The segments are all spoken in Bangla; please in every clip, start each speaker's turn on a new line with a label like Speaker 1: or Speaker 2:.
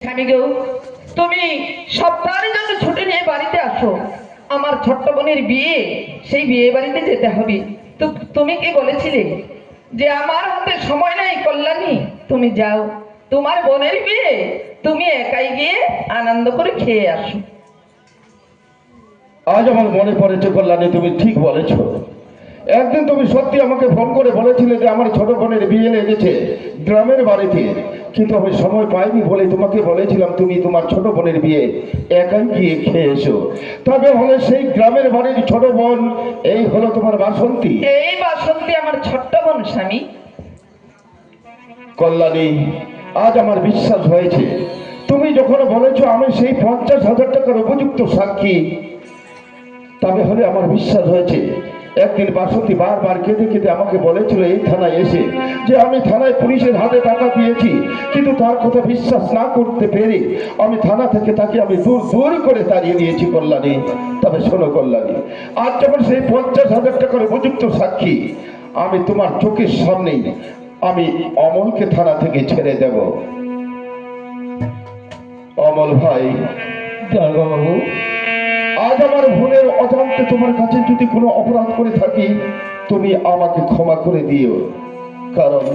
Speaker 1: স্বামী গো, তুমি সপ্তাহের জন্য ছুটি নিয়ে বাড়িতে আসো। আমার ছোট্ট বোনের বিয়ে, সেই বিয়ে বাড়িতে যেতে হবে। তো তুমি কি বলেছিলে যে আমার হাতে সময় নাই কল্যাণী, তুমি যাও, তোমার বোনের বিয়ে তুমি একাই গিয়ে আনন্দ করে খেয়ে আসো।
Speaker 2: আজ আমার মনে পড়েছে কল্যাণী, তুমি ঠিক বলেছো। একদিন তুমি সত্যি আমাকে ফোন করে বলেছিলে যে আমার ছোট বোনের বিয়ে লেগেছে গ্রামের বাড়িতে, কিন্তু আমি সময় পাইনি বলে তোমাকে বলেছিলাম তুমি তোমার ছোট বোনের বিয়ে একাই গিয়ে খেয়ে এসো। তবে হলে সেই গ্রামের বাড়ির ছোট বোন এই হলো তোমার বাসন্তী।
Speaker 1: এই বাসন্তী আমার ছোট্ট বোন স্বামী।
Speaker 2: কল্যাণী, আজ আমার বিশ্বাস হয়েছে তুমি যখন বলেছো আমি সেই 50,000 টাকার উপযুক্ত সাক্ষী, তবে হলে আমার বিশ্বাস হয়েছে। একদিন বাসন্তী বারবার কেঁদে কেঁদে আমাকে বলেছিল এই থানায় এসে যে আমি থানায় পুলিশের হাতে টাকা দিয়েছি, কিন্তু তার কথা বিশ্বাস না করতে পেরে আমি থানা থেকে তাকে আমি দূর দূর করে তাড়িয়ে দিয়েছি কল্যাণী। তবে শোনো কল্যাণী, আজ যখন সেই 50,000 টাকার উপযুক্ত সাক্ষী, আমি তোমার চোখের সামনেই আমি অমলকে থানা থেকে ছেড়ে দেব। অমল ভাই,
Speaker 3: বাবু,
Speaker 2: আজ আমার ভুলের অজান্তে তোমার কাছে যদি কোনো অপরাধ করে থাকি তুমি আমাকে ক্ষমা করে দিও। কারণ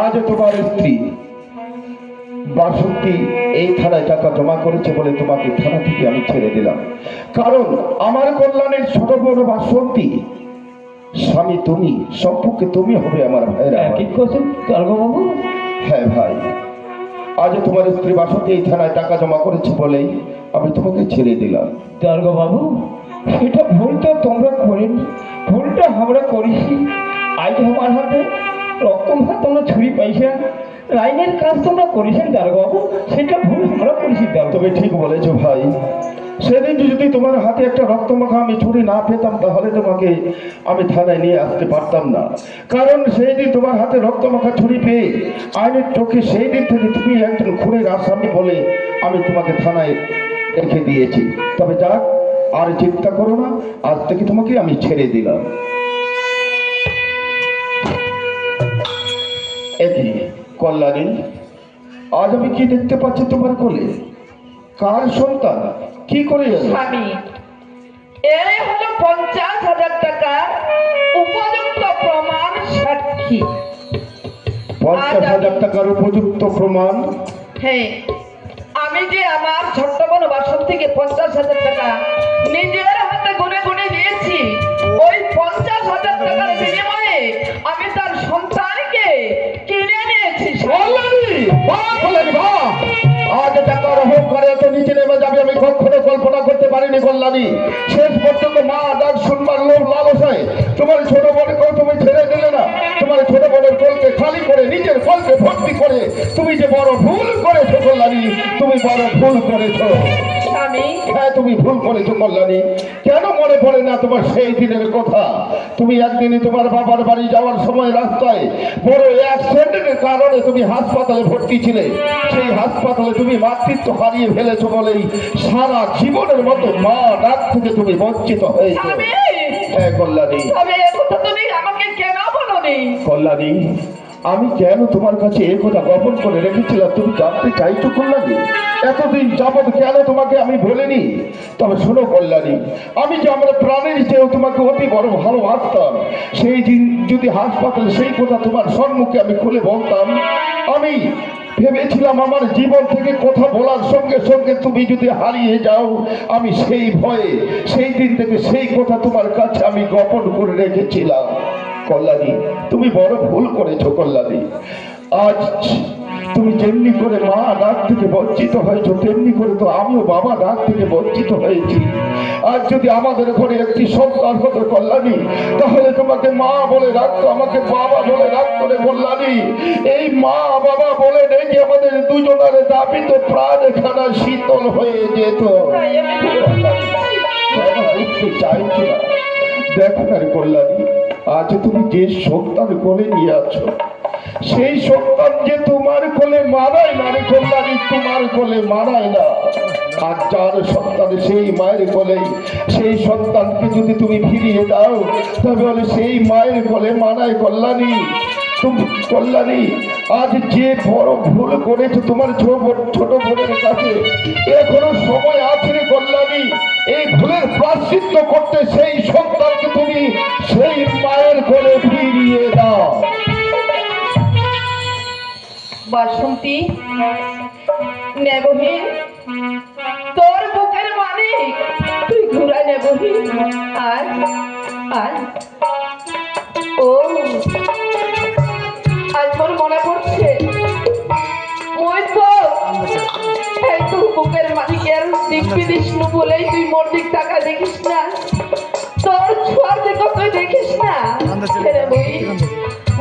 Speaker 2: আজ তোমার স্ত্রী বাসন্তী এই থানায় টাকা জমা করেছে বলে তোমাকে থানা থেকে আমি ছেড়ে দিলাম। কারণ আমার কল্যাণের ছোট বোন বাসন্তী, স্বামী তুমি, সম্পর্কে তুমি হবে আমার ভাইরা।
Speaker 3: কি করছেন বাবু?
Speaker 2: হ্যাঁ ভাই, আজ তোমার স্ত্রী বাসন্তী এই থানায় টাকা জমা করেছে বলেই আমি তোমাকে ছেড়ে দিলাম।
Speaker 3: বাবু, সেটা ভুলটা তোমরা করেনি, ভুলটা আমরা করেছি। আজ আমার হাতে রকম হাত তোমরা ছুরি পাইছেন, লাইনের কাজ তোমরা করেছেন বাবু, সেটা ভুল আমরা করেছি।
Speaker 2: তবে ঠিক বলেছো ভাই, সেদিন যদি তোমার হাতে একটা রক্তমাখা আমি ছুরি না পেতাম তাহলে তোমাকে আমি থানায় নিয়ে আসতে পারতাম না। কারণ সেই দিন তোমার হাতে রক্তমাখা ছুরি পেয়ে আইনের চোখে সেই দিন থেকে তুমি একজন খুনের আসামি বলে আমি তোমাকে থানায় রেখে দিয়েছি। তবে যাক, আর চিন্তা করো না, আজ থেকে তোমাকে আমি ছেড়ে দিলাম। একই কল্যাণী, আজ আমি কি দেখতে পাচ্ছি তোমার কোলে? কার সন্তান? কি করে এলো?
Speaker 1: স্বামী, এই হলো 50,000 টাকা উপযুক্ত প্রমাণ সাক্ষী।
Speaker 2: 50,000 টাকার উপযুক্ত প্রমাণ?
Speaker 1: হ্যাঁ, আমি যে আমার ছোট্ট বোন বাসন্তীকে 50,000 টাকা নিজের হাতে গুনে গুনে দিয়েছি, ওই 50,000 টাকার বিনিময়ে আমি তার সন্তানকে কিনে নিয়েছি।
Speaker 2: কল্যাণী, বাহ কল্যাণী, বাহ! আজ টাকার অহংকারে এত নিচে নেমে যাবে আমি কখনো কল্পনা করতে পারিনি কল্যাণী। শেষ পর্যন্ত মা ডাক শুনবার লোভ লালসায় তোমার ছোট বোনকেও তুমি ছেড়ে দিলে না। তোমার ছোট বোনের কোলকে খালি করে নিজের কোলকে ভর্তি করে তুমি যে বড় ভুল করেছো কল্যাণী, তুমি বড় ভুল করেছো।
Speaker 1: স্বামী,
Speaker 2: হ্যাঁ, তুমি ভুল করেছো কল্যাণী। কেন মনে পড়ে না তোমার সেই দিনের কথা? তুমি একদিনই তোমার বাবার বাড়ি যাওয়ার সময় রাস্তায় বড় অ্যাক্সিডেন্টের কারণে তুমি হাসপাতালে ভর্তি ছিলে। সেই হাসপাতালে তুমি মাতৃত্ব হারিয়ে ফেলেছো বলেই সারা জীবনের মতো মা ডাক থেকে তুমি বঞ্চিত হয়েছো।
Speaker 1: স্বামী,
Speaker 2: হ্যাঁ কল্যাণী।
Speaker 1: তবে এ কথা তুমি আমাকে কেন বলোনি?
Speaker 2: কল্যাণী, আমি কেন তোমার কাছে এই কথা গোপন করে রেখেছিলাম তুমি জানতে চাইছো কল্যাণী? এতদিন যাবৎ কেন তোমাকে আমি বলিনি? তবে শোনো কল্যাণী, আমি যে আমার প্রাণের চেয়েও তোমাকে অতি বড় ভালোবাসতাম, সেই দিন যদি হাসপাতালে সেই কথা তোমার সম্মুখে আমি খুলে বলতাম, আমি ভেবেছিলাম আমার জীবন থেকে কথা বলার সঙ্গে সঙ্গে তুমি যদি হারিয়ে যাও, আমি সেই ভয়ে সেই দিন থেকে সেই কথা তোমার কাছে আমি গোপন করে রেখেছিলাম। কল্যাণী, তুমি বড় ভুল করেছো কল্যাণী। আজ তুমি যেমনি করে মা ডাক থেকে বঞ্চিত হয়েছো, তেমনি করে তো আমিও বাবা ডাক থেকে বঞ্চিত হয়েছি। আজ যদি আমাদের ঘরে একটি সন্তান হতো কল্যাণী, তাহলে তোমাকে মা বলে রাখতো, আমাকে বাবা বলে রাখতো রে কল্যাণী। এই মা বাবা বলে ডেকে আমাদের দুজনের দাবিত প্রাণ খানা শীতল হয়ে যেত। কেন বুঝতে চাইছো না? দেখো না রে কল্যাণী, আজ তুমি যে সন্তান কোলে নিয়ে আছো, সেই সন্তান যে তোমার কোলে মানায় না রে কল্যাণী, তোমার কোলে মানায় না। আর যার সন্তান সেই মায়ের কোলে, সেই সন্তানকে যদি তুমি ফিরিয়ে দাও তবে সেই মায়ের কোলে মানায় কল্যাণী। তুমি কল্যাণী, আজ যে বড় ভুল করেছো তোমার ছোট বোনের কাছে, এখনো সময় আছে রে কল্যাণী। এই ভুলের প্রায়শ্চিত্ত করতে সেই সন্তানকে তুমি সেই মায়ের কোলে ফিরিয়ে দাও।
Speaker 1: বাসন্তী, নেবহীন তোর বুকের মালিক তুই ঘুরাই নেবহীন। আর আর ও আজ মোর মনে পড়ছে ওই তো এই তোর বুকের মালিকের দিব্যি বিষ্ণু বলেই তুই মোর দিক টাকা দেখিস না, তোর ছোঁয়ার দিকে তুই দেখিস না রে বই।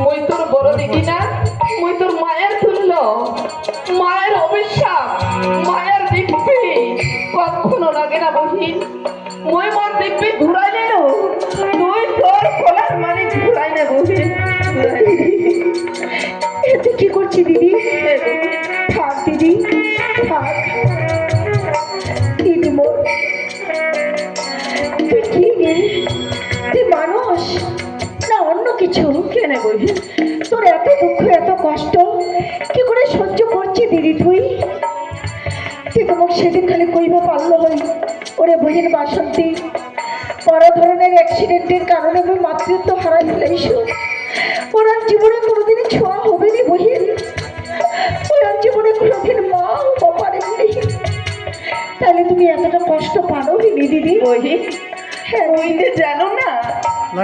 Speaker 1: মুই তোর বড় দেখি না, মুই তোর মায়ের তুল্য, মায়ের অভিশাপ, মায়ের দিব্যি কখনো লাগে না বহিন। মুই মোর দিব্যি ঘুরাই নেন, তুই তোর কোলার মালিক ঘুরাই না বহিন।
Speaker 4: এতে কি করছি দিদি? থাক দিদি, থাক। দিদি মোর, তুই কি রে? তুই মানুষ না অন্য কিছু?
Speaker 1: কেন বহিন?
Speaker 4: তোর এত দুঃখ এত কষ্ট কি করে সহ্য করছি দিদি তুই? তুই তোমাকে সেদিন খালি কইবা পারলো হই ওরে বহিন বাসন্তী, বড় ধরনের অ্যাক্সিডেন্টের কারণে আমি মাতৃত্ব হারাই ফেলেছি। ওনার জীবনে কোনোদিনই ছোঁয়া হবে নি বহিন, ওনার জীবনে কোনোদিন মা হবো পারেননি। তাহলে তুমি এতটা কষ্ট পারো নি দিদি?
Speaker 1: বহিন
Speaker 4: হ্যাঁ
Speaker 1: তুই যে জানো না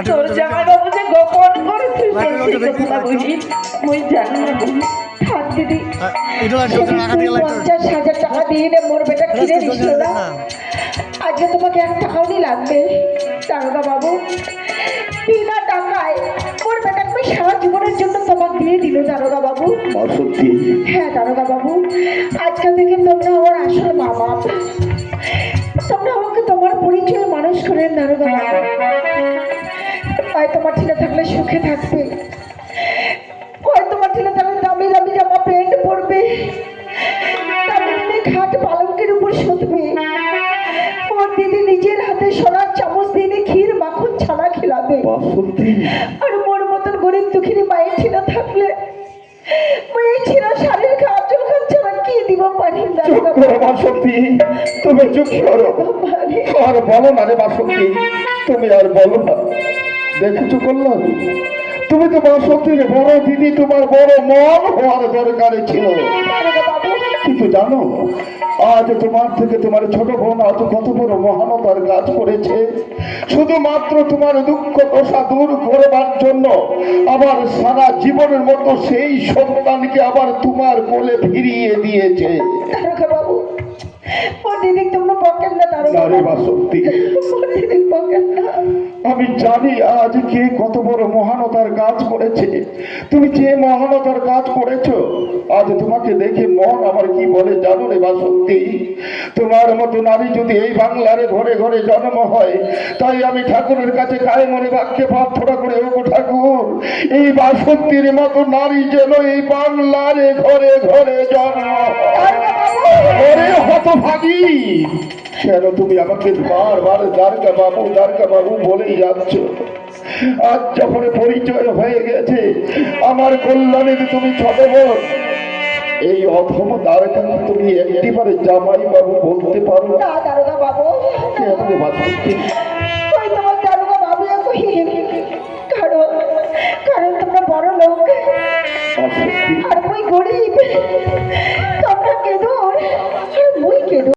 Speaker 1: তোর জামাই বাবু যে গোপন করেছে বহিন, মুই জানো না বহিন।
Speaker 4: থাক দিদি,
Speaker 5: এটা
Speaker 4: সেদিন তুই 50,000 টাকা দিয়ে নে মোর বেটা কিনে দিছিল না, আজকে তোমাকে 1 টাকাও নি লাগবে। দারোগা বাবু বিনা টাকায় মোর বেটাকে সারা জীবনের জন্য তোমাকে দিয়ে দিল দারোগা বাবু।
Speaker 2: বাসন্তী,
Speaker 4: হ্যাঁ দারোগা বাবু, আজকাল থেকে তোমরা আমার আসল মা বাপ, তোমরা আমাকে তোমার পরিচয় মানুষ করেন দারোগা বাবু। তাই তোমার ছেলে থাকলে সুখে থাকবে, ওই তোমার ছেলে থাকলে দামি দামি জামা প্যান্ট পরবে, দামি দামি খাট পালঙ্কের উপর শুতবে, ওর দিদি নিজের হাতে সোনার চামচ দিয়ে ক্ষীর মাখন ছানা খেলাবে।
Speaker 2: বাসন্তী,
Speaker 4: আর মোর মতন গরিব দুঃখী মায়ের ছেলে থাকলে ওই ছেলে শাড়ির কাজল খান ছাড়া কি দিব পারি না।
Speaker 2: চুপ করো বাসন্তী, তুমি চুপ করো, আর বলো না রে বাসন্তী, তুমি আর বলো না। দেখেছো কল্যাণী, তুমি তো বাসন্তীর বড় দিদি, তোমার বড় মন হওয়ার দরকারে ছিল। কিন্তু জানো আজ তোমার থেকে তোমার ছোট বোন আজ কত বড় মহানতার কাজ করেছে, শুধুমাত্র তোমার দুঃখ দশা দূর করবার জন্য। আবার সারা জীবনের মতো সেই সন্তানকে আবার তোমার কোলে ফিরিয়ে দিয়েছে।
Speaker 4: দারোগা বাবু, ও দিদি তোমরা বকেন না দারোগা
Speaker 2: নারী
Speaker 4: বাবু,
Speaker 2: বাসন্তী,
Speaker 4: ও দিদি বকেন না।
Speaker 2: আমি জানি আজ কে কত বড় মহানতার কাজ করেছে। তুমি যে মহানতার কাজ করেছো, আজ তোমাকে দেখে মন আমার কি বলে জানো রে বাসন্তী? তোমার মতো নারী যদি এই বাংলার ঘরে ঘরে জন্ম হয়, তাই আমি ঠাকুরের কাছে গায়ে মনে বাক্যে প্রার্থনা করে, ওগো ঠাকুর, এই বাসন্তীর মতো নারী যেন এই বাংলার ঘরে ঘরে জন্ম হয়। ওরে হতভাগী, কেন তুমি আমাকে বারবার দ্বারকা বাবু বলেই যাচ্ছ? আজ যখন পরিচয় হয়ে গেছে আমার কল্যাণীর তুমি ছোট বোন, এই অধম দ্বারকা তুমি একটিবারে জামাই বাবু বলতে পারো না?
Speaker 4: না দারোগা বাবু,
Speaker 2: কেন রে বাসন্তী?
Speaker 4: ওই তোমার দারোগা বাবু কারণ কারণ তোমরা বড় লোক
Speaker 2: বাসন্তী,
Speaker 4: আর ওই গরিব।